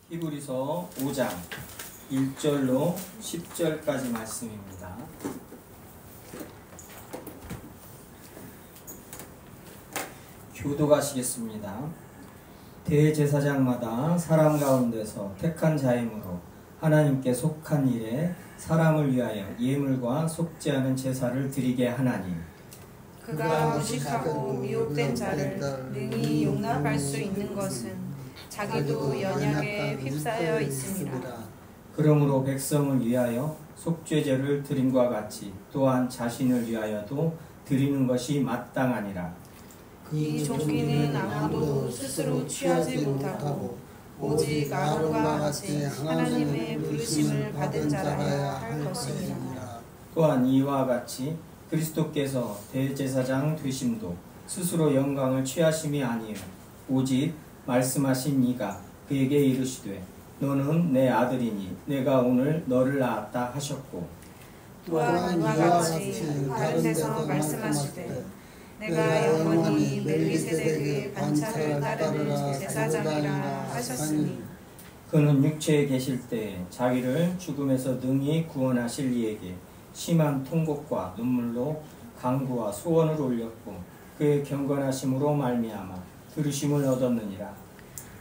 히브리서 5장 1절로 10절까지 말씀입니다. 교독하시겠습니다. 대제사장마다 사람 가운데서 택한 자이므로 하나님께 속한 일에 사람을 위하여 예물과 속지 않은 제사를 드리게 하나니, 그가 무식하고 미혹된 자를 능히 용납할 수 있는 것은 자기도 연약에 휩싸여 있습니다. 그러므로 백성을 위하여 속죄제를 드림과 같이 또한 자신을 위하여도 드리는 것이 마땅하니라. 이 종기는 아무도 스스로 취하지 못하고 오직 아론과 같이 하나님의 부르심을 받은 자라야 할 것입니다. 또한 이와 같이 그리스도께서 대제사장 되심도 스스로 영광을 취하심이 아니요 오직 말씀하신 이가 그에게 이르시되 너는 내 아들이니 내가 오늘 너를 낳았다 하셨고, 또한 이와 같이 다른 데서 말씀하시되 내가 영원히 멜기세덱의 반차를 따르는 제사장이라 하셨으니, 그는 육체에 계실 때에 자기를 죽음에서 능히 구원하실 이에게 심한 통곡과 눈물로 간구와 소원을 올렸고 그의 경건하심으로 말미암아 들으심을 얻었느니라.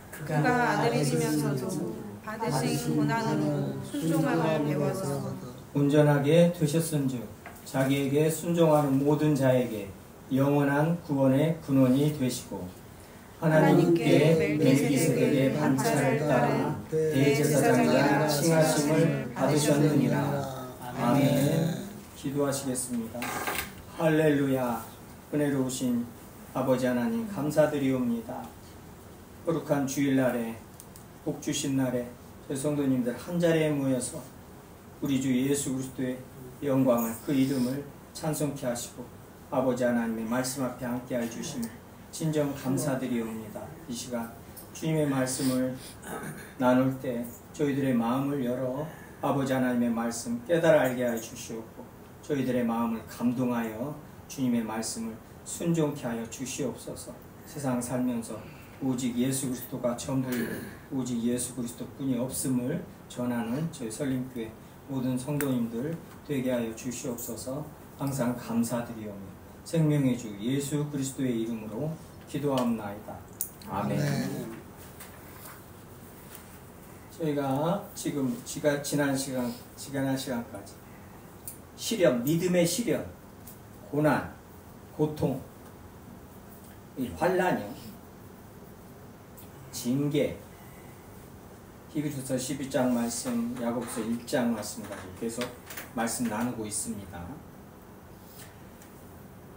그가 아들이시면서도 받으신 고난으로 순종함을 배워서 온전하게 되셨은즉 자기에게 순종하는 모든 자에게 영원한 구원의 근원이 되시고 하나님께 멜기세덱의 반차를 따라 대제사장이라 칭하심을 받으셨느니라. 아멘. 기도하시겠습니다. 할렐루야. 은혜로우신 아버지 하나님 감사드리옵니다. 거룩한 주일날에 복 주신 날에 저희 성도님들 한자리에 모여서 우리 주 예수 그리스도의 영광을, 그 이름을 찬송케 하시고 아버지 하나님의 말씀 앞에 함께해 주시니 진정 감사드리옵니다. 이 시간 주님의 말씀을 나눌 때 저희들의 마음을 열어 아버지 하나님의 말씀 깨달아 알게 하여 주시옵고 저희들의 마음을 감동하여 주님의 말씀을 순종케 하여 주시옵소서. 세상 살면서 오직 예수 그리스도가 전부이고 오직 예수 그리스도뿐이 없음을 전하는 저희 설림교회 모든 성도님들 되게 하여 주시옵소서. 항상 감사드리오며 생명의 주 예수 그리스도의 이름으로 기도합나이다. 아멘. 저희가 지금 지난 시간까지 시련, 믿음의 시련, 고난, 고통, 이 환난이요, 징계, 히브리서 12장 말씀, 야고보서 1장 말씀 가지고 계속 말씀 나누고 있습니다.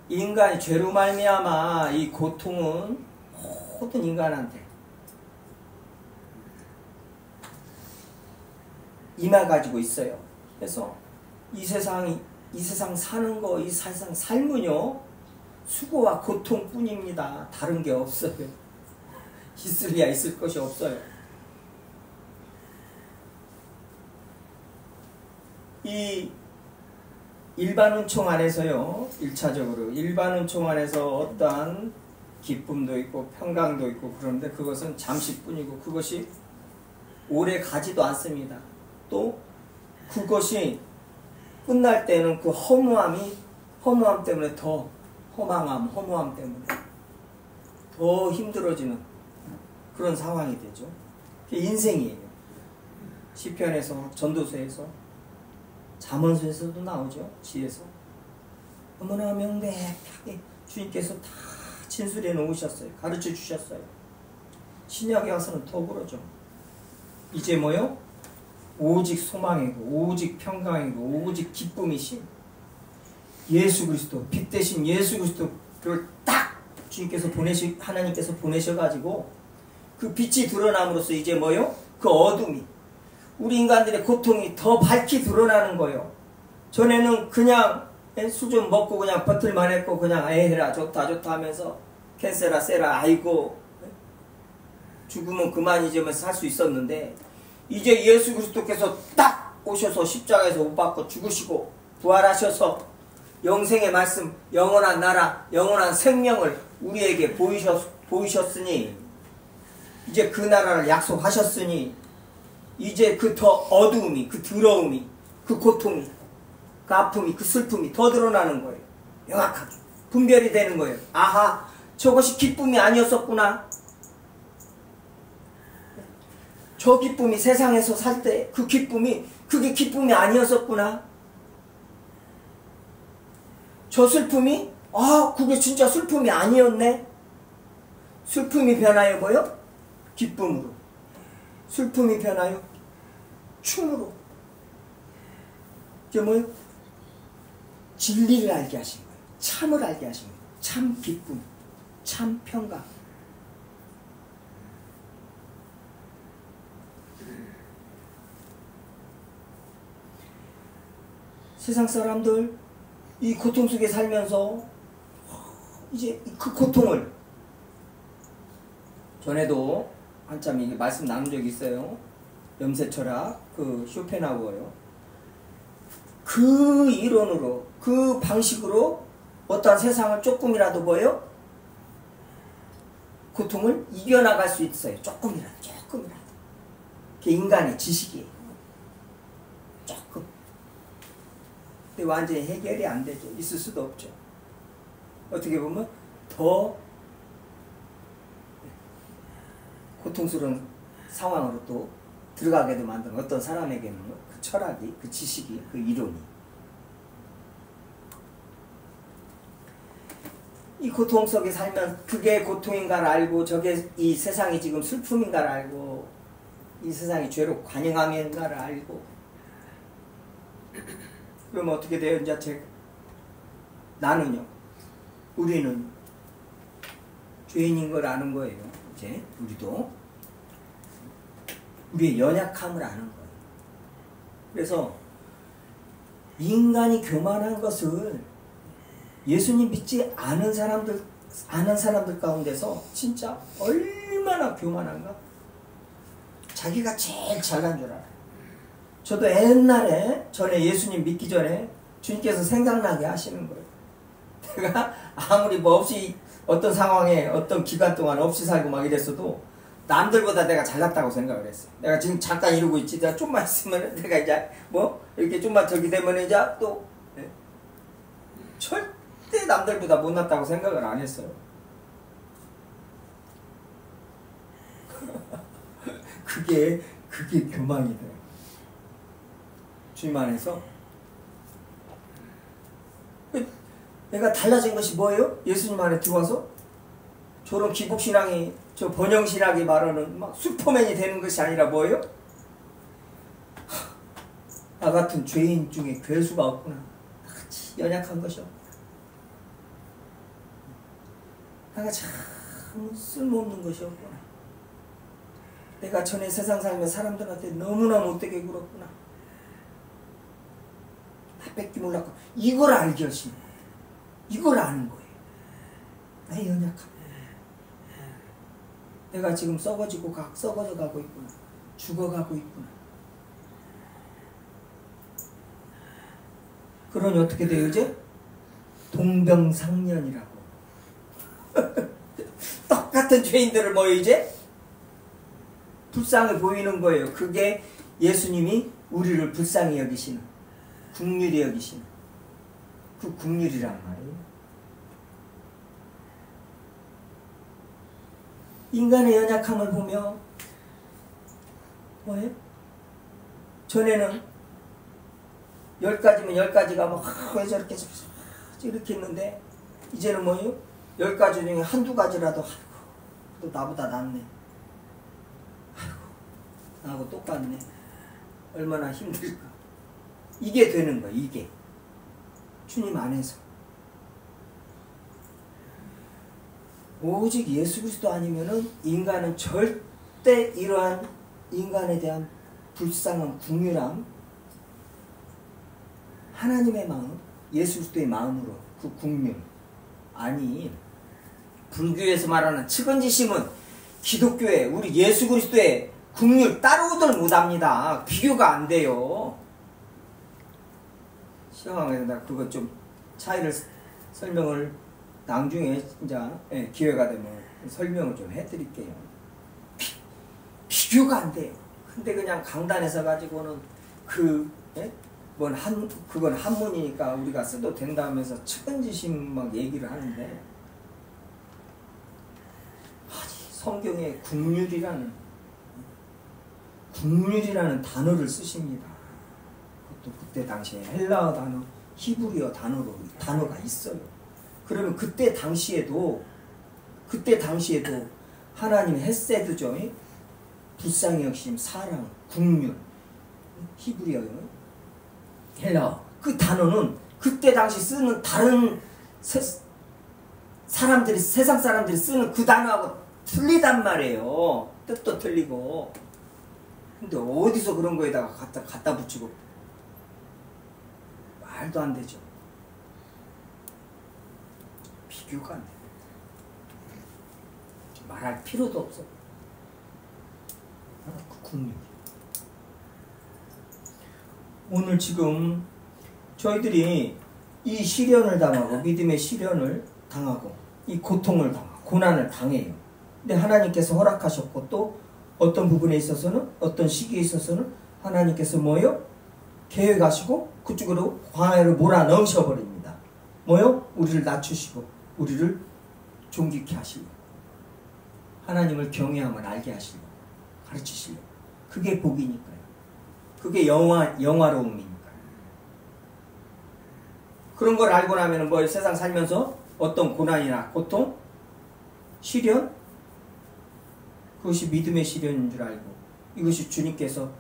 인간이 죄로 말미암아 이 고통은 모든 인간한테 임해가지고 있어요. 그래서 이 세상 사는 거, 이 세상 삶은요 수고와 고통뿐입니다. 다른 게 없어요. 있을래야 있을 것이 없어요. 이 일반 은총 안에서요, 1차적으로 일반 은총 안에서 어떠한 기쁨도 있고 평강도 있고 그런데 그것은 잠시뿐이고 그것이 오래 가지도 않습니다. 또 그것이 끝날 때는 그 허무함 때문에 더 허무함 때문에 더 힘들어지는 그런 상황이 되죠. 그게 인생이에요. 시편에서, 전도서에서, 잠언서에서도 나오죠. 지에서 너무나 명백하게 주님께서 다 진술해 놓으셨어요. 가르쳐 주셨어요. 신약에 와서는 더 그러죠. 이제 뭐요? 오직 소망이고 오직 평강이고 오직 기쁨이신 예수 그리스도, 빛 대신 예수 그리스도를 딱 주님께서 하나님께서 보내셔가지고 그 빛이 드러남으로써 이제 뭐요? 그 어둠이, 우리 인간들의 고통이 더 밝히 드러나는 거예요. 전에는 그냥 술 좀 먹고 그냥 버틀만 했고 그냥 에헤라 좋다 하면서 캔세라 세라 아이고 죽으면 그만이지면서 살 수 있었는데 이제 예수 그리스도께서 딱 오셔서 십자가에서 못 박고 죽으시고 부활하셔서 영생의 말씀, 영원한 나라, 영원한 생명을 우리에게 보이셨으니 이제 그 나라를 약속하셨으니 이제 그 더 어두움이, 그 더러움이, 그 고통이, 그 아픔이, 그 슬픔이 더 드러나는 거예요. 명확하게 분별이 되는 거예요. 아하, 저것이 기쁨이 아니었었구나. 저 기쁨이 세상에서 살 때 그 기쁨이 그게 기쁨이 아니었었구나. 저 슬픔이 그게 진짜 슬픔이 아니었네. 슬픔이 변하여 뭐요? 기쁨으로. 슬픔이 변하여 춤으로. 이게 뭐요? 진리를 알게 하신 거예요. 참을 알게 하신 거예요. 참 기쁨, 참 평강. 세상 사람들 이 고통 속에 살면서 이제 그 고통을 전에도 한참 이게 말씀 나눈 적이 있어요. 염세철학 그 쇼펜하우어요. 그 이론으로 그 방식으로 어떠한 세상을 조금이라도 뭐요? 고통을 이겨나갈 수 있어요. 조금이라도. 그게 인간의 지식이에요. 조금. 근데 완전히 해결이 안 되죠. 있을 수도 없죠. 어떻게 보면 더 고통스러운 상황으로 또 들어가게도 만드는 어떤 사람에게는 그 철학이, 그 지식이, 그 이론이. 이 고통 속에 살면 그게 고통인가를 알고 저게 이 세상이 지금 슬픔인가를 알고 이 세상이 죄로 관영함인가를 알고 그러면 어떻게 돼요? 이제 나는요. 우리는 죄인인 걸 아는 거예요. 이제 우리도 우리의 연약함을 아는 거예요. 그래서 인간이 교만한 것을 예수님 믿지 않은 사람들 가운데서 진짜 얼마나 교만한가? 자기가 제일 잘난 줄 알아요. 저도 옛날에 전에 예수님 믿기 전에 주님께서 생각나게 하시는 거예요. 내가 아무리 뭐 없이 어떤 상황에 어떤 기간 동안 없이 살고 막 이랬어도 남들보다 내가 잘났다고 생각을 했어요. 내가 지금 잠깐 이러고 있지. 내가 좀만 있으면 내가 이제 뭐 이렇게 좀만 저기 되면 이제 또 절대 남들보다 못났다고 생각을 안 했어요. 그게 교만이 돼요. 주님 안에서 내가 달라진 것이 뭐예요? 예수님 안에 들어와서 저런 기복신앙이 저 번영신학이 말하는 막 슈퍼맨이 되는 것이 아니라 뭐예요? 나 같은 죄인 중에 괴수가 없구나. 나같이 연약한 것이 없구나. 내가 참 쓸모없는 것이 없구나. 내가 전에 세상 살며 사람들한테 너무나 못되게 굴었구나. 다 뺏기 몰랐고 이걸 알게 하시는 거예요. 이걸 아는 거예요. 나의 연약함. 내가 지금 썩어져 가고 있구나. 죽어가고 있구나. 그러니 어떻게 돼요 이제? 동병상련이라고. 똑같은 죄인들을 뭐예요 이제? 불쌍히 보이는 거예요. 그게 예수님이 우리를 불쌍히 여기시는, 긍휼히 여기시는 그 긍휼이란 말이에요. 인간의 연약함을 보며 뭐예요? 전에는 10가지면 10가지가 막 왜 저렇게 이렇게 했는데 이제는 뭐예요? 10가지 중에 한두 가지라도 또 나보다 낫네. 아이고 나하고 똑같네. 얼마나 힘들까. 이게 되는 거야. 이게 주님 안에서 오직 예수 그리스도 아니면은 인간은 절대 이러한 인간에 대한 불쌍함, 긍휼함, 하나님의 마음, 예수 그리스도의 마음으로 그 긍휼, 아니 불교에서 말하는 측은지심은 기독교의 우리 예수 그리스도의 긍휼 따르고들 못합니다. 비교가 안 돼요. 시험하면서 나 그거 좀 차이를 설명을 나중에 이제 기회가 되면 설명을 좀 해드릴게요. 비교가 안 돼요. 근데 그냥 강단에서 가지고는 그건 한문이니까 우리가 써도 된다 하면서 측은지심 막 얘기를 하는데, 성경에 국률이라는 단어를 쓰십니다. 그것도 그때 당시에 헬라어 단어, 히브리어 단어가 있어요. 그러면 그때 당시에도 하나님의 헤세드죠. 불쌍히 여기심, 사랑, 국률, 히브리어, 헬라어. 그 단어는 그때 당시 쓰는 다른 세상 사람들이 쓰는 그 단어하고 틀리단 말이에요. 뜻도 틀리고. 근데 어디서 그런 거에다가 갖다 붙이고. 말도 안 되죠. 비교가 안 돼. 말할 필요도 없어. 그 국률. 오늘 지금 저희들이 이 시련을 당하고, 믿음의 시련을 당하고, 이 고통을 당하고, 고난을 당해요. 근데 하나님께서 허락하셨고, 또 어떤 부분에 있어서는, 어떤 시기에 있어서는 하나님께서 뭐요? 계획하시고 그쪽으로 광야로 몰아넣으셔버립니다. 뭐요? 우리를 낮추시고 우리를 존귀케 하시고 하나님을 경외함을 알게 하시고 가르치시고. 그게 복이니까요. 그게 영화로움이니까요. 그런 걸 알고 나면 뭐 세상 살면서 어떤 고난이나 고통, 시련, 그것이 믿음의 시련인 줄 알고, 이것이 주님께서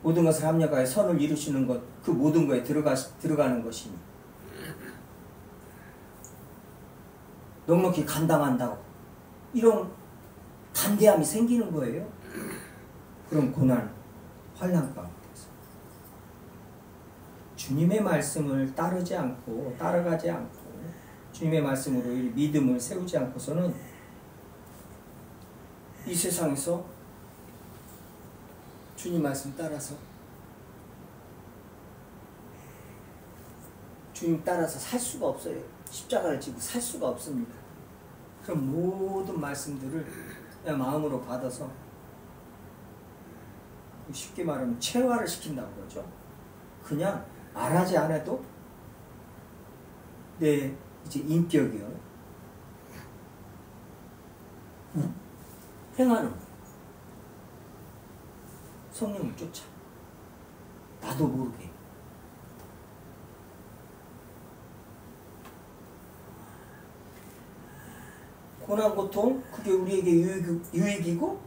모든 것을 합력하여 선을 이루시는 것, 그 모든 거에 들어가는 것이니 넉넉히 감당한다고 이런 담대함이 생기는 거예요. 그럼 고난, 환난 가운데서 주님의 말씀을 따라가지 않고 주님의 말씀으로 이 믿음을 세우지 않고서는 이 세상에서 주님 말씀 따라서 주님 따라서 살 수가 없어요. 십자가를 지고 살 수가 없습니다. 그럼 모든 말씀들을 그냥 마음으로 받아서 쉽게 말하면 체화를 시킨다고 그러죠. 그냥 말하지 않아도 내 이제 인격이요. 행하는 성령을 쫓아. 나도 모르게. 고난, 고통, 그게 우리에게 유익이고,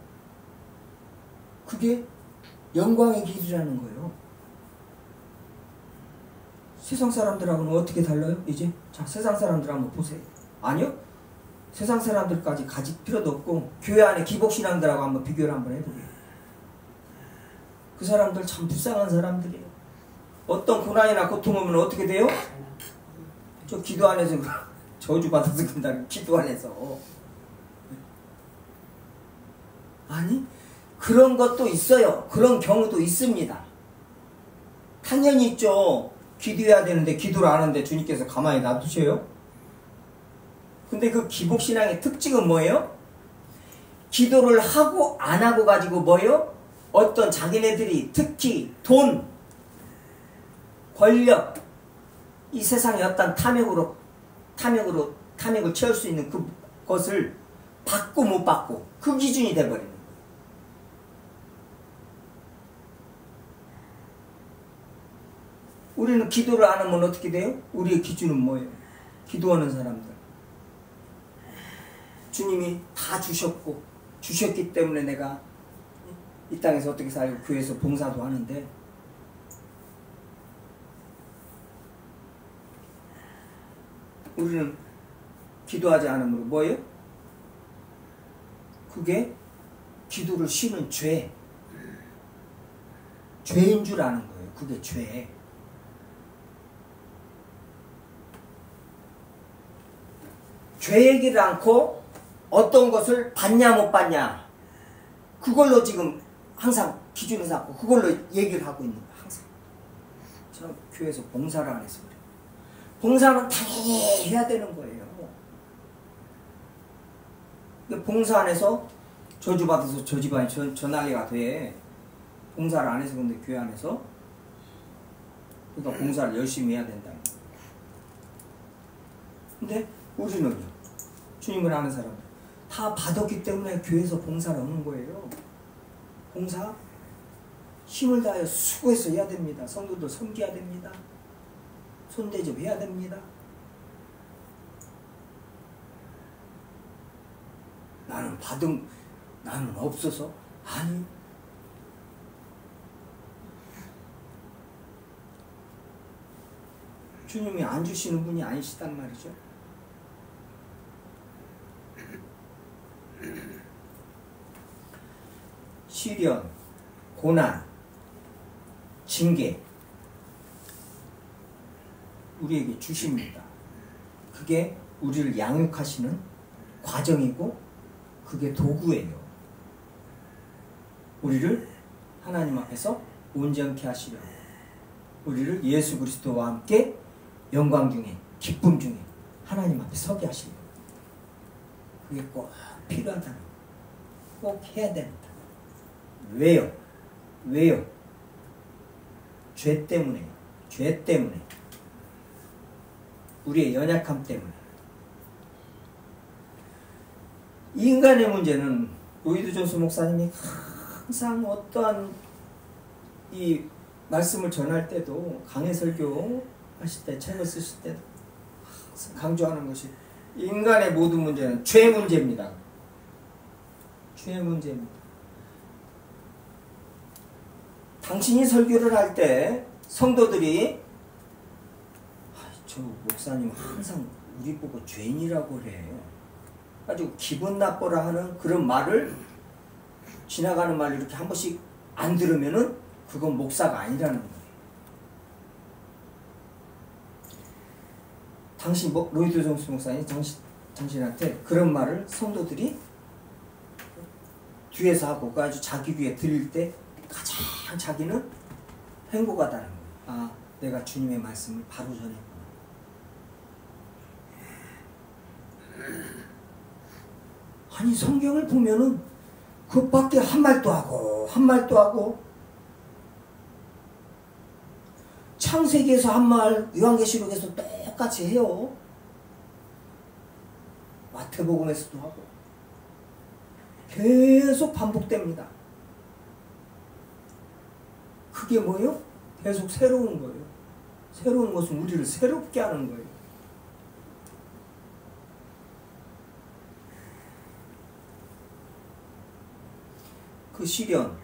그게 영광의 길이라는 거예요. 세상 사람들하고는 어떻게 달라요? 이제? 자, 세상 사람들 한번 보세요. 아니요? 세상 사람들까지 가질 필요도 없고, 교회 안에 기복신앙들하고 한번 비교를 한번 해보게요. 그 사람들 참 불쌍한 사람들이에요. 어떤 고난이나 고통 오면 어떻게 돼요? 저 기도 안에서 저주받아서 그런다는 기도 안에서. 아니, 그런 것도 있어요. 그런 경우도 있습니다. 당연히 있죠. 기도해야 되는데 기도를 안 하는데 주님께서 가만히 놔두셔요? 근데 그 기복신앙의 특징은 뭐예요? 기도를 하고 안 하고 가지고 뭐예요? 어떤 자기네들이 특히 돈, 권력, 이 세상의 어떤 탐욕을 채울 수 있는 그것을 받고 못 받고 그 기준이 돼버리는 거예요. 우리는 기도를 안 하면 어떻게 돼요? 우리의 기준은 뭐예요? 기도하는 사람들. 주님이 다 주셨기 때문에 내가 이 땅에서 어떻게 살고 교회에서 봉사도 하는데, 우리는 기도하지 않으므로 뭐예요? 그게 기도를 쉬는 죄인 줄 아는 거예요. 그게 죄. 죄 얘기를 않고 어떤 것을 받냐 못 받냐 그걸로 지금 항상 기준을 잡고 그걸로 얘기를 하고 있는 거예요. 항상. 저는 교회에서 봉사를 안 해서 그래요. 봉사는 당연히 해야 되는 거예요. 봉사 안에서 저주받아서 저 집안이 전화기가 돼. 봉사를 안 해서. 근데 교회 안에서 그러니까 봉사를 열심히 해야 된다. 근데 우리는요, 주님을 아는 사람 다 받았기 때문에 교회에서 봉사를 하는 거예요. 봉사 힘을 다하여 수고해서 해야 됩니다. 성도들 섬겨야 됩니다. 손대접해야 됩니다. 나는 없어서? 아니, 주님이 안 주시는 분이 아니시단 말이죠. 시련, 고난, 징계 우리에게 주십니다. 그게 우리를 양육하시는 과정이고 그게 도구예요. 우리를 하나님 앞에서 온전케 하시려고, 우리를 예수 그리스도와 함께 영광 중에 기쁨 중에 하나님 앞에 서게 하시려고. 그게 꼭 필요하다는 거. 꼭 해야 된다. 왜요? 죄 때문에. 우리의 연약함 때문에. 인간의 문제는 로이드 존스 목사님이 항상 어떠한 이 말씀을 전할 때도, 강해 설교 하실 때, 책을 쓰실 때도 항상 강조하는 것이 인간의 모든 문제는 죄 문제입니다. 죄 문제입니다. 당신이 설교를 할 때 성도들이 저 목사님 항상 우리 보고 죄인이라고 그래, 아주 기분 나빠라 하는 그런 말을, 지나가는 말 이렇게 한 번씩 안 들으면은 그건 목사가 아니라는 거예요. 당신 로이드 존스 목사님 당신한테 그런 말을 성도들이 뒤에서 하고 아주 자기 귀에 들릴 때 가장 자기는 행복하다는 거예요. 아, 내가 주님의 말씀을 바로 전했구나. 아니, 성경을 보면은 그밖에 한 말도 하고 창세기에서 한 말 요한계시록에서 똑같이 해요. 마태복음에서도 하고 계속 반복됩니다. 그게 뭐예요? 계속 새로운 거예요. 새로운 것은 우리를 새롭게 하는 거예요. 그 시련,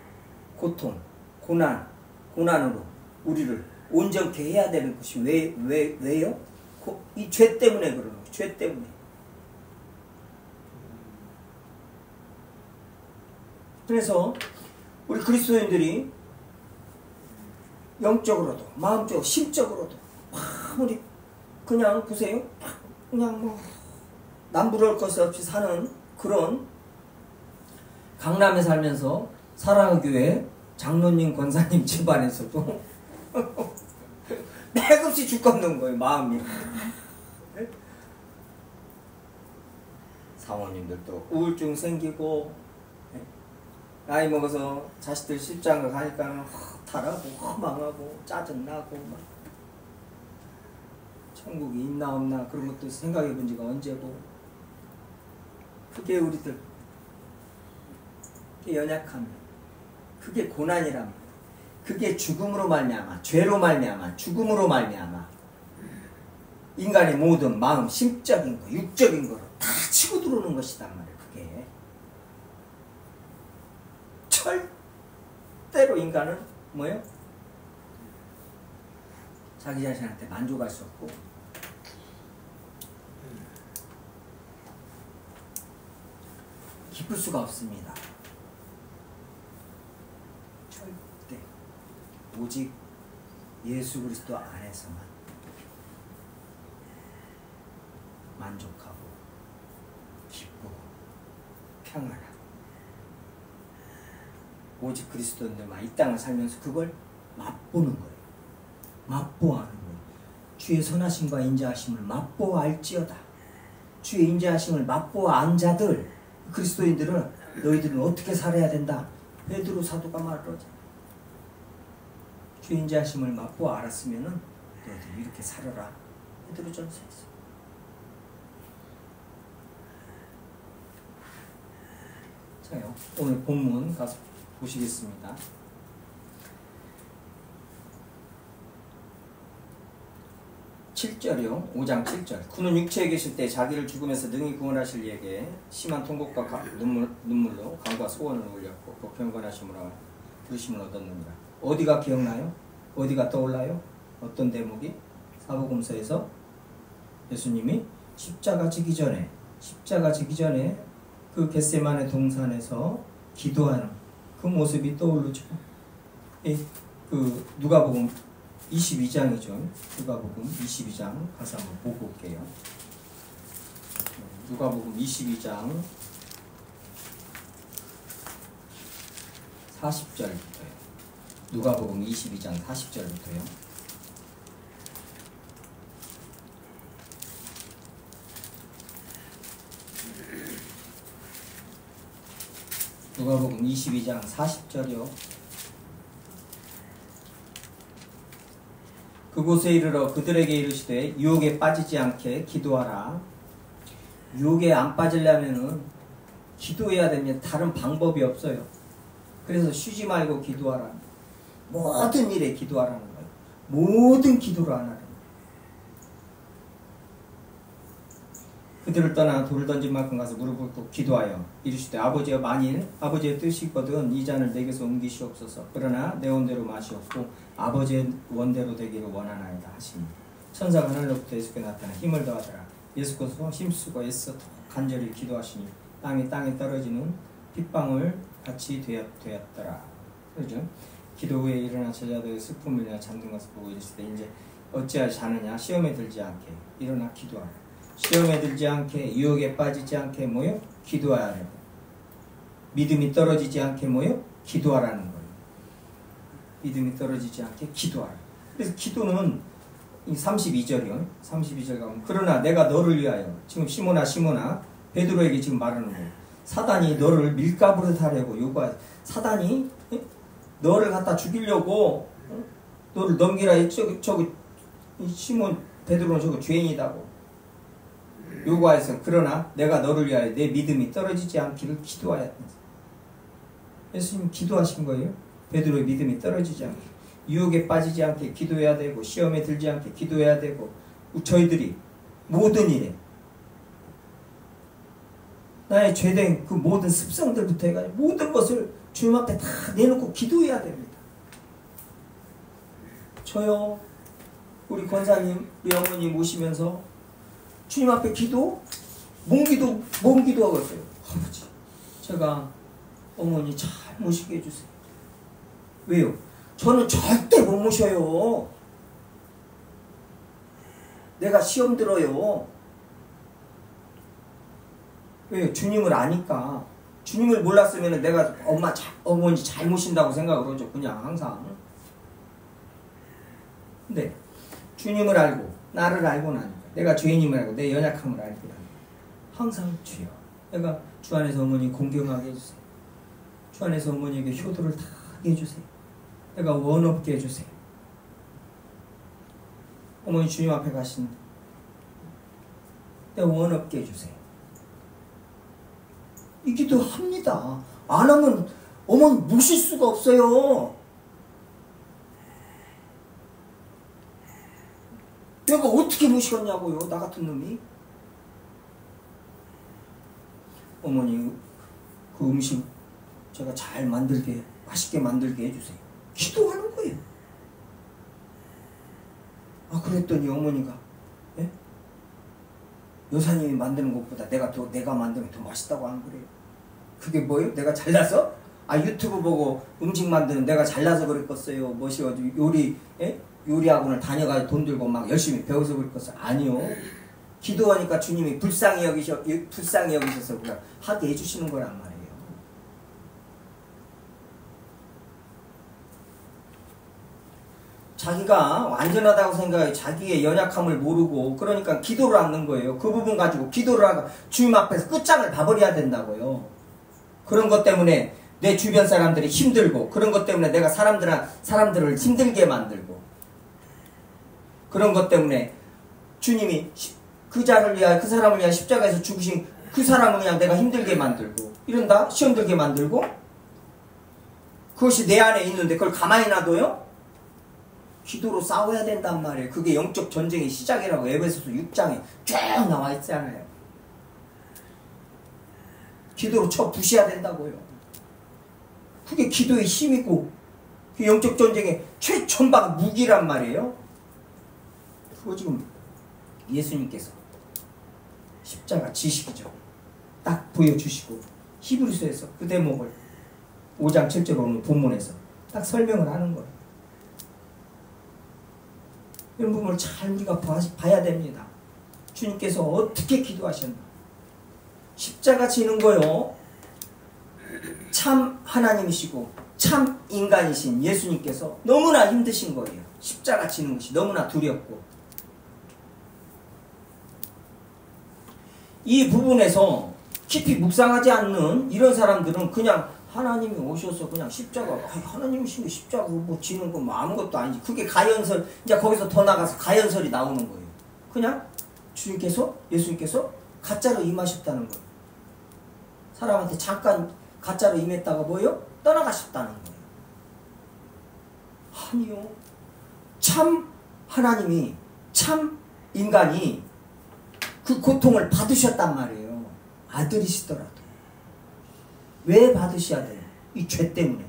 고통, 고난으로 우리를 온전케 해야 되는 것이 왜요? 이 죄 때문에 그러는 거예요. 죄 때문에. 그래서 우리 그리스도인들이 영적으로도, 마음적으로, 심적으로도 우리 그냥 보세요. 그냥 뭐 남부러울 것 없이 사는 그런, 강남에 살면서 사랑의 교회 장로님 권사님 집안에서도 맥없이 죽겠는 거예요, 마음이. 사모님들도 우울증 생기고, 나이 먹어서 자식들 실장을 가니까 허탈하고 허망하고 짜증나고 막 천국이 있나 없나 그런 것도 생각해 본 지가 언제고. 그게 우리들 연약함, 그게 고난이랍니다. 그게 죽음으로 말미암아, 죄로 말미암아, 죽음으로 말미암아 인간의 모든 마음, 심적인 거, 육적인 거로 다 치고 들어오는 것이단 말이에요. 그게 절대로 인간은 뭐예요? 자기 자신한테 만족할 수 없고 기쁠 수가 없습니다. 절대. 오직 예수 그리스도 안에서만 만족하고 기쁘고 평안하고, 오직 그리스도인들만 이 땅을 살면서 그걸 맛보는 거예요. 맛보아하는 거예요. 주의 선하심과 인자하심을 맛보아 알지어다. 주의 인자하심을 맛보아 안 자들, 그리스도인들은 너희들은 어떻게 살아야 된다. 베드로 사도가 말하죠. 주인자심을 맛보 알았으면은 너희들 이렇게 살아라. 베드로전서에서. 자요, 오늘 본문 가서 보시겠습니다. 7절이요. 5장 7절. 그는 육체에 계실 때 자기를 죽음에서 능히 구원하실 이에게 심한 통곡과 눈물로 간과 소원을 올렸고 그 경건하심으로 부르심을 얻었느니라. 어디가 기억나요? 어디가 떠올라요? 어떤 대목이? 사복음서에서 예수님이 십자가 지기 전에 그 겟세마네 동산에서 기도하는 그 모습이 떠오르죠. 그 누가복음 22장이죠. 누가복음 22장 가서 한번 보고 올게요. 누가복음 22장 40절부터요. 누가복음 22장 40절부터요. 누가복음 22장 40절이요. 그곳에 이르러 그들에게 이르시되 유혹에 빠지지 않게 기도하라. 유혹에 안 빠지려면은 기도해야 됩니다. 다른 방법이 없어요. 그래서 쉬지 말고 기도하라. 모든 일에 기도하라는 거예요. 모든 기도를 안 하라는 거예요. 그들을 떠나 돌을 던진 만큼 가서 무릎을 꿇고 기도하여 이르시되 아버지여 만일 아버지의 뜻이거든 이 잔을 내게서 옮기시옵소서. 그러나 내 원대로 마시옵고 아버지의 원대로 되기를 원하나이다 하시니 천사가 하늘로부터 예수께 나타나 힘을 더하더라. 예수께서 힘쓰고 애써 간절히 기도하시니 땅에 떨어지는 핏방울 같이 되었더라. 그렇죠? 기도 후에 일어나 제자들의 슬픔이나 잠든 것을 보고 이르시되 이제 어찌하여 자느냐. 시험에 들지 않게 일어나 기도하라. 시험에 들지 않게 유혹에 빠지지 않게 뭐요? 기도하라고. 믿음이 떨어지지 않게 뭐요? 기도하라는 거예요. 믿음이 떨어지지 않게 기도하라. 그래서 기도는 32절이요. 32절 가면 그러나 내가 너를 위하여 지금 시몬아 베드로에게 지금 말하는 거예요. 사단이 너를 밀가부릇 하려고 요구하. 사단이 너를 갖다 죽이려고 너를 넘기라. 저기 시몬 베드로는 저거 죄인이다고 요구하여서 그러나 내가 너를 위하여 내 믿음이 떨어지지 않기를 기도하였다. 예수님 기도하신 거예요. 베드로의 믿음이 떨어지지 않게 유혹에 빠지지 않게 기도해야 되고 시험에 들지 않게 기도해야 되고 저희들이 모든 일에 나의 죄된 그 모든 습성들부터 해가지고 모든 것을 주님 앞에 다 내놓고 기도해야 됩니다. 저요 우리 권사님 우리 어머니 모시면서 주님 앞에 뭔 기도하고 있어요. 아버지 제가 어머니 잘 모시게 해주세요. 왜요? 저는 절대 못 모셔요. 내가 시험 들어요. 왜요? 주님을 아니까. 주님을 몰랐으면 내가 어머니 잘 모신다고 생각을 하죠. 그냥 항상. 근데 주님을 알고 나를 알고 나니까 내가 죄인임을 알고 내 연약함을 알고 나니까 항상 주여 내가 주 안에서 어머니 공경하게 해주세요. 주 안에서 어머니에게 효도를 다 하게 해주세요. 내가 원 없게 해주세요. 어머니 주님 앞에 가신 내가 원 없게 해주세요. 이 기도 합니다. 안 하면 어머니 모실 수가 없어요. 내가 어떻게 모시겠냐고요. 나 같은 놈이. 어머니 그 음식 제가 잘 만들게 맛있게 만들게 해주세요. 기도하는 거예요. 아 그랬더니 어머니가 예? 여사님이 만드는 것보다 내가 만드는 게 더 맛있다고 안 그래요. 그게 뭐예요? 내가 잘나서? 아 유튜브 보고 음식 만드는 내가 잘나서 그랬겠어요. 뭐시가지고 요리학원을 다녀가지고 돈 들고 막 열심히 배워서 그랬겠어요. 아니요. 기도하니까 주님이 불쌍히 여기셔서 그냥 하게 해주시는 거란 말이에요. 자기가 완전하다고 생각해 자기의 연약함을 모르고 그러니까 기도를 안 하는 거예요. 그 부분 가지고 기도를 하고 주님 앞에서 끝장을 봐버려야 된다고요. 그런 것 때문에 내 주변 사람들이 힘들고, 그런 것 때문에 내가 사람들을 힘들게 만들고, 그런 것 때문에 주님이 그 사람을 위하여 십자가에서 죽으신 그 사람을 그냥 내가 힘들게 만들고, 이런다? 시험 들게 만들고, 그것이 내 안에 있는데 그걸 가만히 놔둬요? 기도로 싸워야 된단 말이에요. 그게 영적 전쟁의 시작이라고 에베소서 6장에 쭉 나와 있잖아요. 기도로 쳐 부셔야 된다고요. 그게 기도의 힘이고, 그 영적 전쟁의 최첨박 무기란 말이에요. 그거 지금 예수님께서 십자가 지식이죠. 딱 보여주시고, 히브리서에서 그 대목을 5장 7절 오늘 본문에서 딱 설명을 하는 거예요. 이런 부분을 잘 우리가 봐야 됩니다. 주님께서 어떻게 기도하셨나. 십자가 지는 거요, 참 하나님이시고 참 인간이신 예수님께서 너무나 힘드신 거예요. 십자가 지는 것이 너무나 두렵고, 이 부분에서 깊이 묵상하지 않는 이런 사람들은 그냥 하나님이 오셔서 그냥 십자가, 하나님이신데 십자가 뭐 지는 거 뭐 아무것도 아니지. 그게 가연설, 이제 거기서 더 나가서 가연설이 나오는 거예요. 그냥 예수님께서 가짜로 임하셨다는 거예요. 사람한테 잠깐 가짜로 임했다가 뭐요? 떠나가셨다는 거예요. 아니요. 참 하나님이, 참 인간이 그 고통을 받으셨단 말이에요. 아들이시더라도. 왜 받으셔야 돼요? 이 죄 때문에.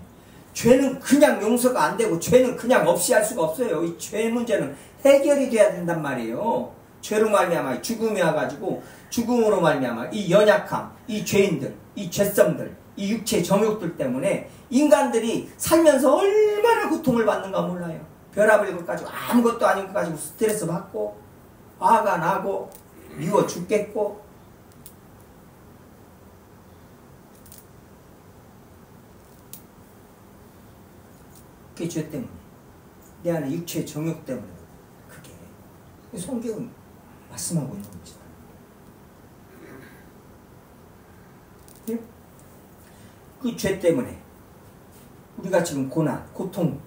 죄는 그냥 용서가 안 되고, 죄는 그냥 없이 할 수가 없어요. 이 죄 문제는 해결이 돼야 된단 말이에요. 죄로 말미암아 죽음이 와가지고, 죽음으로 말미암아 이 연약함, 이 죄인들, 이 죄성들, 이 육체 정욕들 때문에 인간들이 살면서 얼마나 고통을 받는가 몰라요. 벼락을 입을 가지고 아무것도 아닌 것 가지고 스트레스 받고, 화가 나고, 미워 죽겠고, 그게 죄 때문에, 내 안에 육체의 정욕 때문에, 그게 성경은 말씀하고 있는 겁니다. 예? 그 죄 때문에 우리가 지금 고난, 고통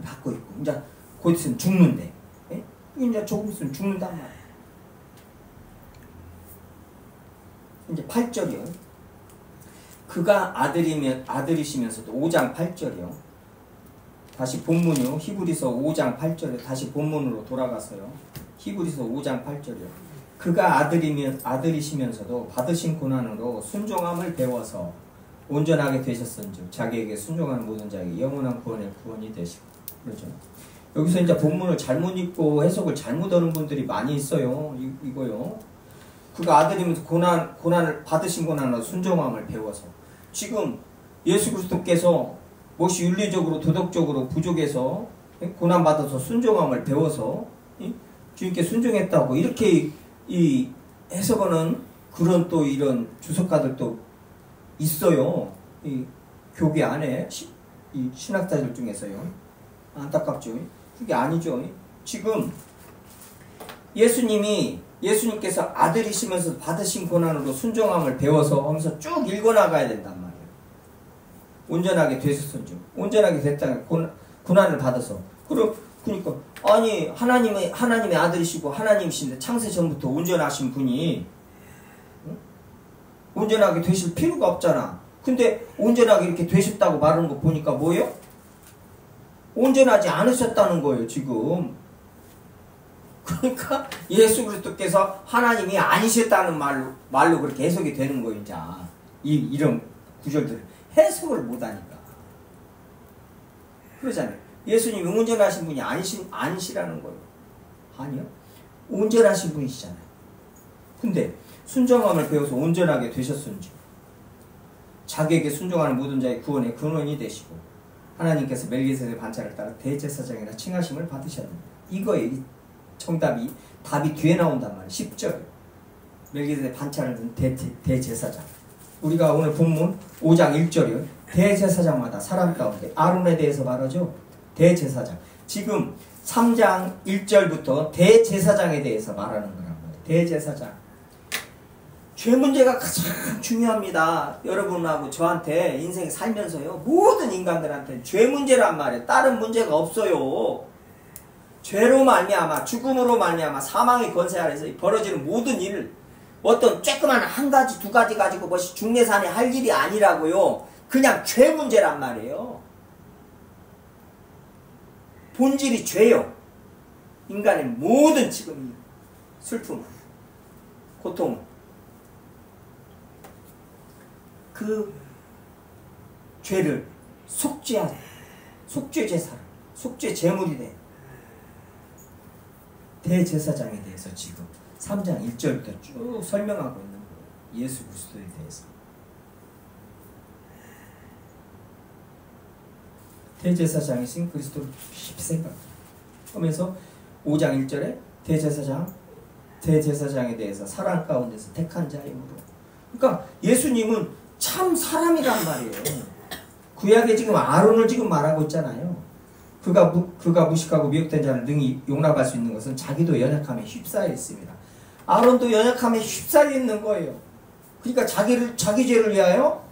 받고 있고, 이제 곧 있으면 죽는데, 예? 이제 조금 있으면 죽는단 말이에요. 이제 8절이요. 그가 아들이시면서도 5장 8절이요. 다시 본문이요. 히브리서 5장 8절에 다시 본문으로 돌아가서요. 히브리서 5장 8절이요. 그가 아들이시면서도 받으신 고난으로 순종함을 배워서 온전하게 되셨은즉 자기에게 순종하는 모든 자에게 영원한 구원의 구원이 되시고. 그렇죠. 여기서 이제 본문을 잘못 읽고 해석을 잘못 하는 분들이 많이 있어요. 이거요. 그가 아들이면서 고난을 받으신 고난으로 순종함을 배워서. 지금 예수 그리스도께서 몹시 윤리적으로 도덕적으로 부족해서 고난받아서 순종함을 배워서 주님께 순종했다고 이렇게 이 해석하는 그런 또 이런 주석가들도 있어요. 이 교계 안에 이 신학자들 중에서요. 안타깝죠. 그게 아니죠. 지금 예수님께서 아들이시면서 받으신 고난으로 순종함을 배워서 하면서 쭉 읽어나가야 된단 말이에요. 온전하게 되셨은지, 온전하게 됐다는 고난을 받아서. 그러니까 아니 하나님의 아들이시고 하나님이신데 창세 전부터 온전하신 분이 온전하게 되실 필요가 없잖아. 근데 온전하게 이렇게 되셨다고 말하는 거 보니까 뭐예요? 온전하지 않으셨다는 거예요 지금. 그러니까 예수 그리스도께서 하나님이 아니셨다는 말로 그렇게 해석이 되는 거예요. 이제 이런 구절들을 해석을 못하니까 그러잖아요. 예수님이 온전하신 분이 아니시라는 거예요. 아니요. 온전하신 분이시잖아요. 근데 순종함을 배워서 온전하게 되셨은지 자기에게 순종하는 모든 자의 구원의 근원이 되시고 하나님께서 멜기세덱의 반차를 따라 대제사장이라 칭하심을 받으셨는데 이거의 답이 뒤에 나온단 말이에요. 10절 멜기세덱 반차를 든 대제사장. 우리가 오늘 본문 5장 1절이요. 대제사장마다 사람 가운데 아론에 대해서 말하죠. 대제사장. 지금 3장 1절부터 대제사장에 대해서 말하는 거란 말이에요. 대제사장. 죄 문제가 가장 중요합니다. 여러분하고 저한테 인생 살면서요. 모든 인간들한테 죄 문제란 말이에요. 다른 문제가 없어요. 죄로 말미암아 죽음으로 말미암아 사망의 권세 아래서 벌어지는 모든 일, 어떤 쬐끄만 한 가지 두 가지 가지고 뭐시 중내산에 할 일이 아니라고요. 그냥 죄 문제란 말이에요. 본질이 죄요. 인간의 모든 지금 슬픔, 고통, 그 죄를 속죄한 속죄 제사를 속죄 제물이 돼 대제사장에 대해서 지금 3장 1절부터 쭉 설명하고 있는 거예요. 예수 그리스도에 대해서. 대제사장이신 그리스도를 깊이 생각하면서 5장 1절에 대제사장에 대해서 사랑 가운데서 택한 자이므로. 그러니까 예수님은 참 사람이란 말이에요. 구약에 지금 아론을 지금 말하고 있잖아요. 그가 무식하고 미혹된 자를 능히 용납할 수 있는 것은 자기도 연약함에 휩싸여 있습니다. 아론도 연약함에 휩싸여 있는 거예요. 그러니까 자기 죄를 위하여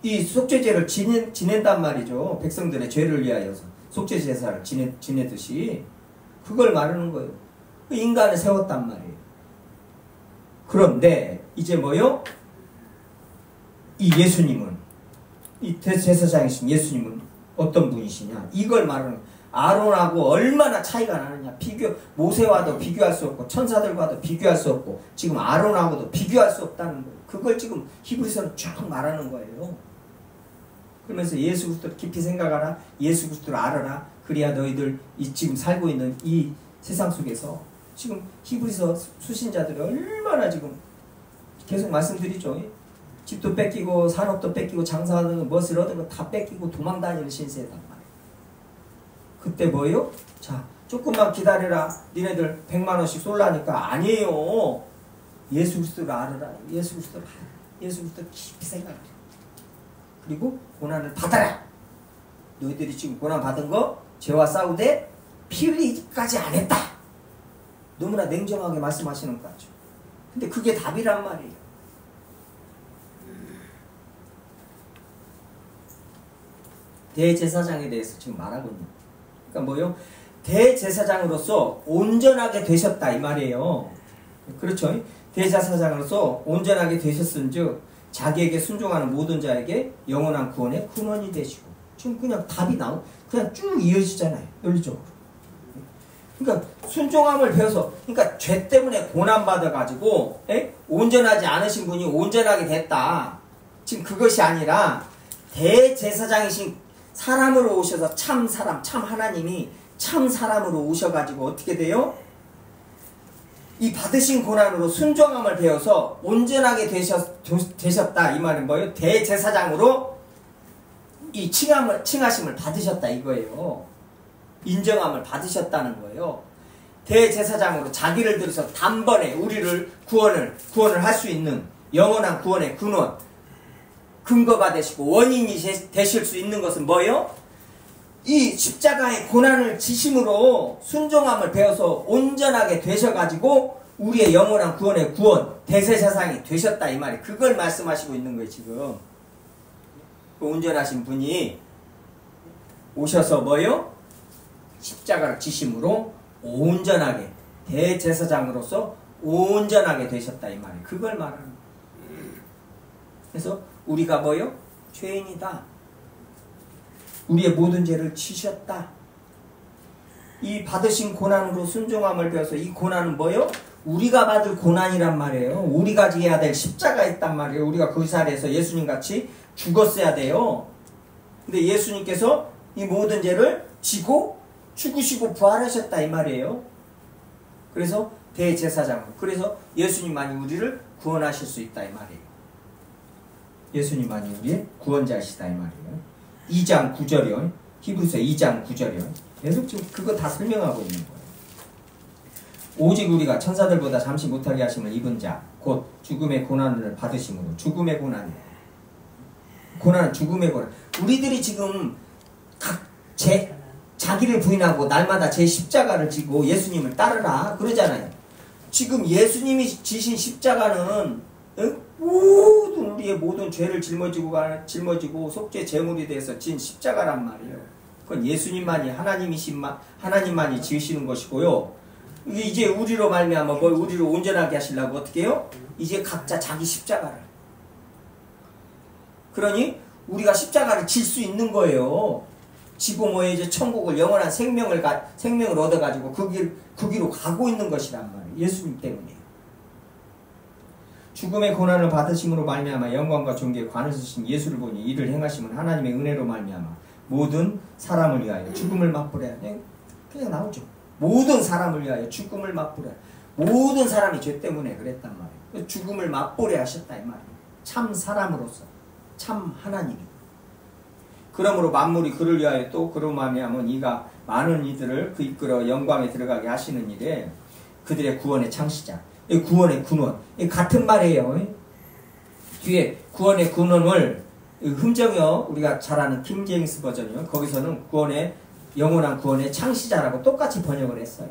이 속죄제를 지낸단 말이죠. 백성들의 죄를 위하여서 속죄 제사를 지내듯이 그걸 말하는 거예요. 인간을 세웠단 말이에요. 그런데 이제 뭐요? 이 예수님은, 이 대제사장이신 예수님은 어떤 분이시냐? 이걸 말하는 거예요. 아론하고 얼마나 차이가 나느냐. 모세와도 비교할 수 없고 천사들과도 비교할 수 없고 지금 아론하고도 비교할 수 없다는 거예요. 그걸 지금 히브리서는 쭉 말하는 거예요. 그러면서 예수 그리스도를 깊이 생각하라. 예수 그리스도를 알아라. 그래야 너희들 지금 살고 있는 이 세상 속에서 지금 히브리서 수신자들이 얼마나 지금 계속 말씀드리죠. 집도 뺏기고 산업도 뺏기고 장사하는 것을 얻은 거 다 뺏기고 도망다니는 신세단 말이에요. 그때 뭐예요? 자, 조금만 기다려라. 니네들 100만원씩 쏠라니까. 아니에요. 예수 그리스도를 알아라. 예수 그리스도를 깊이 생각하라. 그리고 고난을 받아라. 너희들이 지금 고난 받은 거 죄와 싸우되 피 흘리기까지 안 했다. 너무나 냉정하게 말씀하시는 것 같죠. 근데 그게 답이란 말이에요. 대제사장에 대해서 지금 말하고 있는 거예요. 그러니까 뭐요? 대제사장으로서 온전하게 되셨다 이 말이에요. 그렇죠? 대제사장으로서 온전하게 되셨은즉 자기에게 순종하는 모든 자에게 영원한 구원의 근원이 되시고. 지금 그냥 답이 그냥 쭉 이어지잖아요. 논리적으로. 그러니까 순종함을 배워서, 그러니까 죄 때문에 고난받아가지고 온전하지 않으신 분이 온전하게 됐다. 지금 그것이 아니라 대제사장이신 사람으로 오셔서 참 사람, 참 하나님이 참 사람으로 오셔가지고 어떻게 돼요? 이 받으신 고난으로 순종함을 배워서 온전하게 되셨다. 이 말은 뭐예요? 대제사장으로 이 칭하심을 받으셨다 이거예요. 인정함을 받으셨다는 거예요. 대제사장으로 자기를 들어서 단번에 우리를 구원을 할 수 있는 영원한 구원의 근거가 되시고 원인이 되실 수 있는 것은 뭐예요? 이 십자가의 고난을 지심으로 순종함을 배워서 온전하게 되셔가지고 우리의 영원한 구원의 대제사장이 되셨다 이 말이 그걸 말씀하시고 있는 거예요. 지금 그 온전하신 분이 오셔서 뭐예요? 십자가를 지심으로 온전하게 대제사장으로서 온전하게 되셨다 이 말이 그걸 말하는 거예요. 그래서 우리가 뭐예요? 죄인이다. 우리의 모든 죄를 지셨다. 이 받으신 고난으로 순종함을 배워서 이 고난은 뭐예요? 우리가 받을 고난이란 말이에요. 우리가 지어야 될 십자가 있단 말이에요. 우리가 그 자리에서 예수님같이 죽었어야 돼요. 근데 예수님께서 이 모든 죄를 지고 죽으시고 부활하셨다 이 말이에요. 그래서 대제사장으로. 그래서 예수님만이 우리를 구원하실 수 있다 이 말이에요. 예수님만이 우리의 구원자시다 이 말이에요. 2장 9절이요. 히브리서 2장 9절이요. 계속 지금 그거 다 설명하고 있는 거예요. 오직 우리가 천사들보다 잠시 못하게 하심을 입은 자, 곧 죽음의 고난을 받으심으로. 죽음의 고난이에요. 고난은 죽음의 고난. 우리들이 지금 자기를 부인하고 날마다 제 십자가를 지고 예수님을 따르라 그러잖아요. 지금 예수님이 지신 십자가는 모든 우리의 모든 죄를 짊어지고 속죄 제물이 돼서 진 십자가란 말이에요. 그건 예수님만이 하나님만이 지으시는 것이고요. 이제 우리로 말미암아 뭘 우리를 온전하게 하시려고 어떻게 해요? 이제 각자 자기 십자가를. 그러니 우리가 십자가를 질 수 있는 거예요. 지고 뭐 이제 천국을 영원한 생명을 얻어가지고 그 길로 가고 있는 것이란 말이에요. 예수님 때문에. 죽음의 고난을 받으심으로 말미암아 영광과 존귀에 관을 쓰신 예수를 보니 이를 행하심은 하나님의 은혜로 말미암아 모든 사람을 위하여 죽음을 맛보려. 그냥 나오죠. 모든 사람을 위하여 죽음을 맛보려. 모든 사람이 죄 때문에 그랬단 말이에요. 죽음을 맛보려 하셨다 이 말이에요. 참 사람으로서 참 하나님이. 그러므로 만물이 그를 위하여 또 그로 말미암아 이가 많은 이들을 그 이끌어 영광에 들어가게 하시는 일에 그들의 구원의 창시자. 구원의 근원. 같은 말이에요. 뒤에 구원의 근원을 흠정이요. 우리가 잘 아는 킹제임스 버전이요. 거기서는 영원한 구원의 창시자라고 똑같이 번역을 했어요.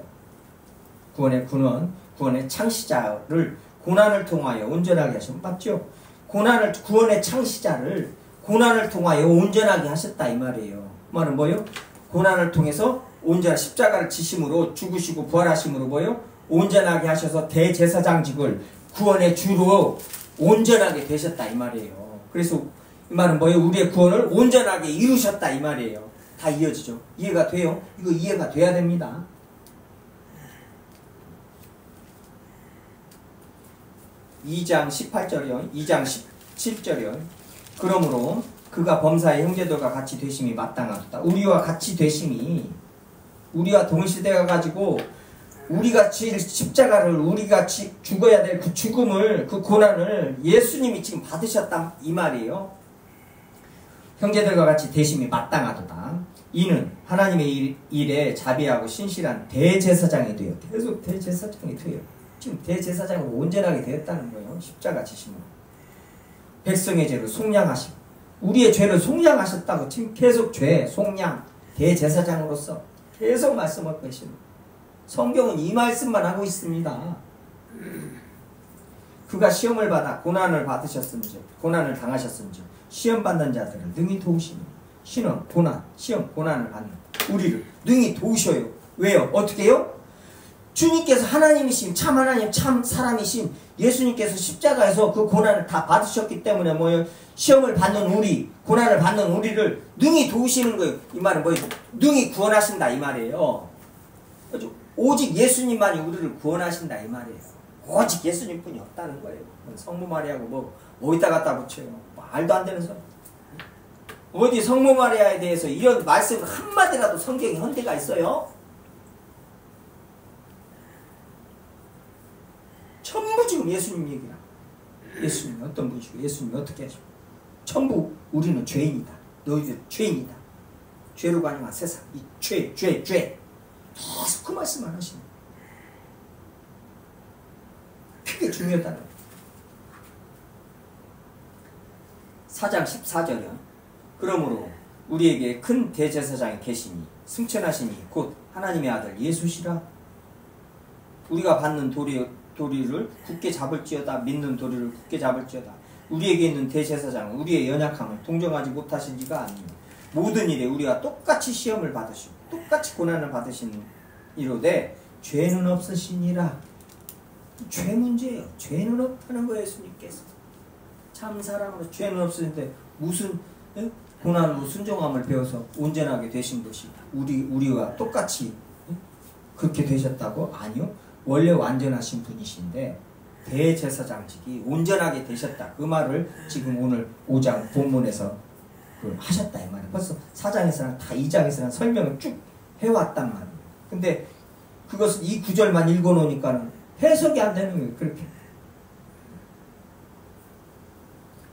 구원의 근원, 구원의 창시자를 고난을 통하여 온전하게 하시면 맞죠? 구원의 창시자를 고난을 통하여 온전하게 하셨다 이 말이에요. 말은 뭐요? 고난을 통해서 온전한 십자가를 지심으로 죽으시고 부활하심으로 뭐요? 온전하게 하셔서 대제사장직을 구원의 주로 온전하게 되셨다 이 말이에요. 그래서 이 말은 뭐예요? 우리의 구원을 온전하게 이루셨다 이 말이에요. 다 이어지죠. 이해가 돼요? 이거 이해가 돼야 됩니다. (2장 18절이요) 2장 17절이요. 그러므로 그가 범사의 형제들과 같이 되심이 마땅하다. 우리와 같이 되심이 우리와 동시대가 가지고 우리가 질 십자가를 우리가 죽어야 될 그 죽음을 그 고난을 예수님이 지금 받으셨다 이 말이에요. 형제들과 같이 되심이 마땅하도다. 이는 하나님의 일에 자비하고 신실한 대제사장이 되어 계속 대제사장이 되어 지금 대제사장으로 온전하게 되었다는 거예요. 십자가 지심으로 백성의 죄를 속량하시고 우리의 죄를 속량하셨다고 지금 계속 죄 속량 대제사장으로서 계속 말씀을 하시는 성경은 이 말씀만 하고 있습니다. 그가 시험을 받아 고난을 당하셨은지 시험 받는 자들을 능히 도우시니 시험 고난을 받는 우리를 능히 도우셔요. 왜요? 어떻게 해요? 주님께서 하나님이신 참 하나님 참 사람이신 예수님께서 십자가에서 그 고난을 다 받으셨기 때문에 뭐예요? 시험을 받는 우리 고난을 받는 우리를 능히 도우시는 거예요. 이 말은 뭐예요? 능히 구원하신다 이 말이에요. 오직 예수님만이 우리를 구원하신다 이 말이에요. 오직 예수님뿐이 없다는 거예요. 성모 마리아하고 어디다 갖다 붙여요. 말도 안 되는 소리. 어디 성모 마리아에 대해서 이런 말씀 한마디라도 성경에 헌데가 있어요? 전부 지금 예수님 얘기야. 예수님이 어떤 분이시고 예수님이 어떻게 하시고 전부 우리는 죄인이다. 너희들 죄인이다. 죄로 가능한 세상 이 죄 계속 그 말씀을 하시는 그게 중요하다는 거예요. 4장 14절이요. 그러므로 우리에게 큰 대제사장이 계시니 승천하시니 곧 하나님의 아들 예수시라. 우리가 받는 도리를 굳게 잡을지어다. 믿는 도리를 굳게 잡을지어다. 우리에게 있는 대제사장은 우리의 연약함을 동정하지 못하신지가 아니요 모든 일에 우리가 똑같이 시험을 받으시고 똑같이 고난을 받으시는 이로되 죄는 없으시니라. 죄 문제예요. 죄는 없다는 거예요. 예수님께서 참 사람으로 죄는 없으신데 무슨 고난으로 순종함을 배워서 온전하게 되신 것이 우리와 똑같이 그렇게 되셨다고? 아니요. 원래 완전하신 분이신데 대제사장직이 온전하게 되셨다. 그 말을 지금 오늘 5장 본문에서 하셨다 이 말이에요. 벌써 4장에서는 다 2장에서는 설명을 쭉 해왔단 말이에요. 근데 그것을 이 구절만 읽어놓으니까는 해석이 안 되는 거예요. 그렇게.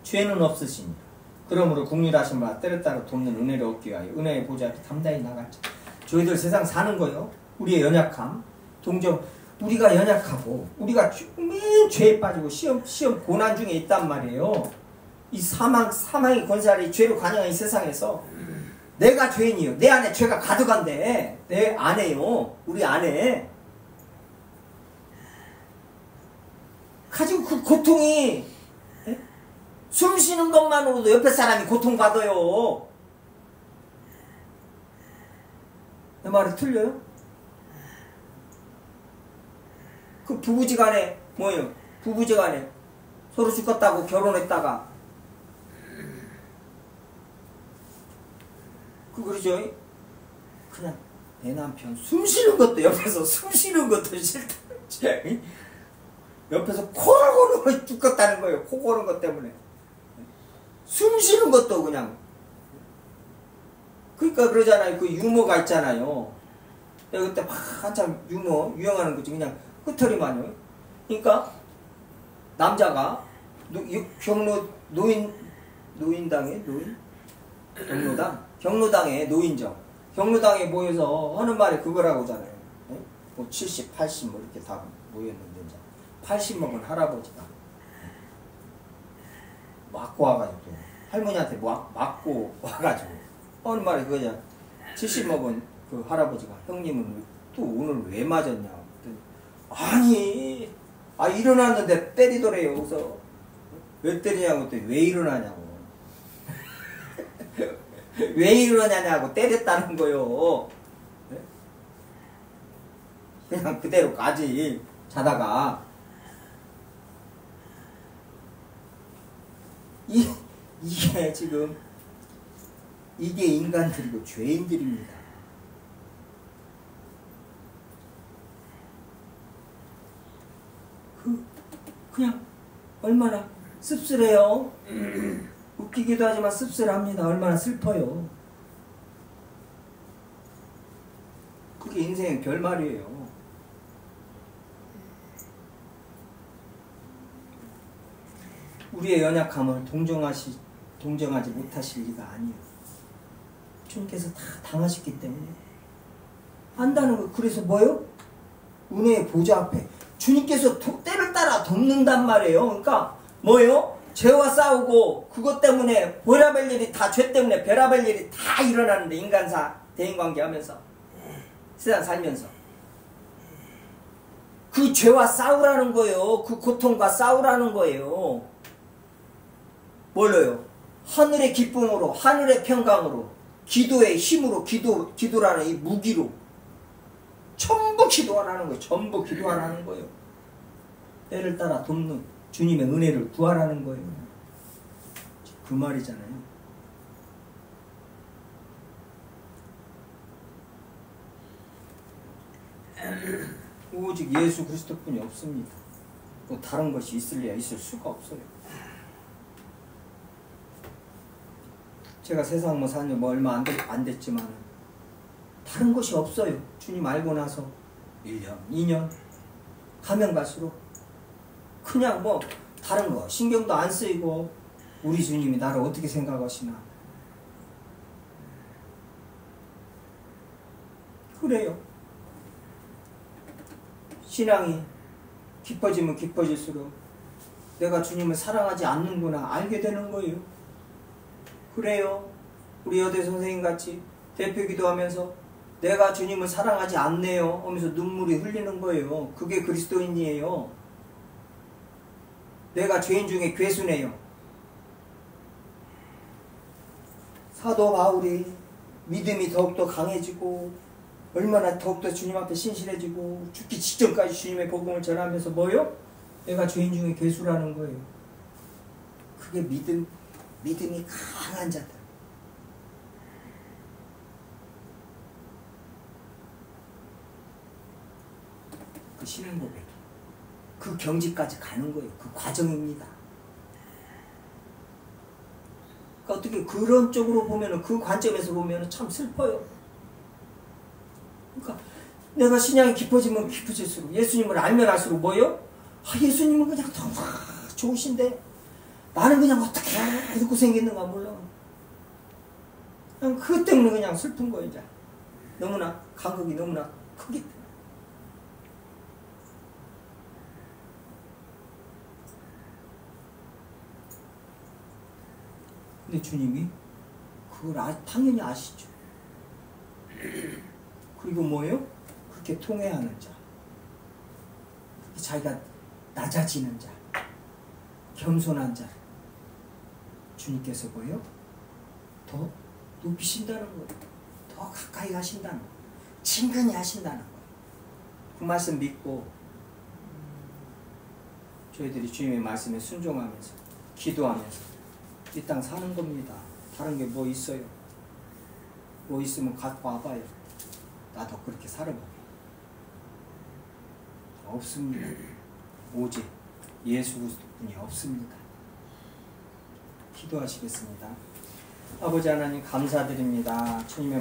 죄는 없으시니 그러므로 국률하신 바 때를 따라 돕는 은혜를 얻기 위하여 은혜의 보좌에 담대히 나갔죠. 저희들 세상 사는 거요. 우리의 연약함, 동정 우리가 연약하고 우리가 맨 죄에 빠지고 시험 고난 중에 있단 말이에요. 이 사망의 권세를 죄로 관여한 이 세상에서 내가 죄인이요. 내 안에 죄가 가득한데 내 안에요. 우리 안에 가지고 그 고통이 숨 쉬는 것만으로도 옆에 사람이 고통받아요. 내 말이 틀려요? 그 부부지간에 뭐예요? 부부지간에 서로 죽었다고 결혼했다가 그러죠? 그냥 내 남편 숨 쉬는 것도 옆에서 숨 쉬는 것도 싫다. 옆에서 코를 고는 거 죽겠다는 거예요. 코 고는 것 때문에. 숨 쉬는 것도 그냥. 그러니까 그러잖아요. 그 유머가 있잖아요. 내가 그때 막 한참 유머 유행하는 거지. 그냥 끄트리만요. 그러니까 남자가 노인당에 경로당에 노인정 경로당에 모여서 하는 말이 그거라고 하잖아요. 뭐 70, 80 뭐 이렇게 다 모였는데 이제 80 먹은 할아버지가 맞고 와가지고 할머니한테 맞고 와가지고 하는 말이 그거냐. 70 먹은 그 할아버지가 형님은 또 오늘 왜 맞았냐. 아니 일어났는데 때리더래요. 그래서 왜 때리냐고 또 왜 일어나냐고 왜 일어나냐고 때렸다는 거요. 그냥 그대로 가지 자다가 이게 지금 이게 인간들이고 죄인들입니다. 그냥 얼마나 씁쓸해요. 웃기기도 하지만 씁쓸합니다. 얼마나 슬퍼요. 그게 인생의 결말이에요. 우리의 연약함을 동정하지 못하실 리가 아니에요. 주님께서 다 당하셨기 때문에 한다는 거. 그래서 뭐요? 은혜의 보좌 앞에 주님께서 때를 따라 돕는단 말이에요. 그러니까 뭐요? 죄와 싸우고 그것 때문에 별의별 일이 다 죄 때문에 별의별 일이 다 일어나는데 인간사 대인관계 하면서 세상 살면서 그 죄와 싸우라는 거예요. 그 고통과 싸우라는 거예요. 뭘로요? 하늘의 기쁨으로 하늘의 평강으로 기도의 힘으로 기도라는 이 무기로 전부 기도하라는 거예요. 전부 기도하라는 거예요. 때를 따라 돕는 주님의 은혜를 구하라는 거예요. 그 말이잖아요. 오직 예수 그리스도뿐이 없습니다. 뭐 다른 것이 있을래야 있을 수가 없어요. 제가 세상 뭐 산 지 뭐 얼마 안 됐지만 다른 것이 없어요. 주님 알고 나서 1년, 2년 가면 갈수록 그냥 뭐 다른 거 신경도 안 쓰이고 우리 주님이 나를 어떻게 생각하시나 그래요. 신앙이 깊어지면 깊어질수록 내가 주님을 사랑하지 않는구나 알게 되는 거예요. 그래요. 우리 여대 선생님같이 대표 기도하면서 내가 주님을 사랑하지 않네요 하면서 눈물이 흘리는 거예요. 그게 그리스도인이에요. 내가 죄인 중에 괴수네요. 사도 바울이 믿음이 더욱더 강해지고 얼마나 더욱더 주님 앞에 신실해지고 죽기 직전까지 주님의 복음을 전하면서 뭐요? 내가 죄인 중에 괴수라는 거예요. 그게 믿음이 강한 자들. 그 신앙 고백. 그 경지까지 가는 거예요. 그 과정입니다. 그러니까 어떻게 그런 쪽으로 보면은 그 관점에서 보면은 참 슬퍼요. 그러니까 내가 신앙이 깊어지면 깊어질수록 예수님을 알면 알수록 뭐예요? 예수님은 그냥 너무 좋으신데 나는 그냥 어떻게 이렇게 생겼는가 몰라. 그냥 그것 때문에 그냥 슬픈 거예요. 이제 너무나 간극이 너무나 크기 때문에. 근데 주님이 그걸 당연히 아시죠. 그리고 뭐예요? 그렇게 통회하는 자, 자기가 낮아지는 자, 겸손한 자, 주님께서 뭐요? 더 높이신다는 거예요. 더 가까이 하신다는 거예요. 친근히 하신다는 거예요. 그 말씀 믿고 저희들이 주님의 말씀에 순종하면서 기도하면서 이 땅 사는 겁니다. 다른 게 뭐 있어요? 뭐 있으면 갖고 와봐요. 나도 그렇게 살아보게. 없습니다. 오직 예수 그리스도뿐이 없습니다. 기도하시겠습니다. 아버지 하나님 감사드립니다. 주님의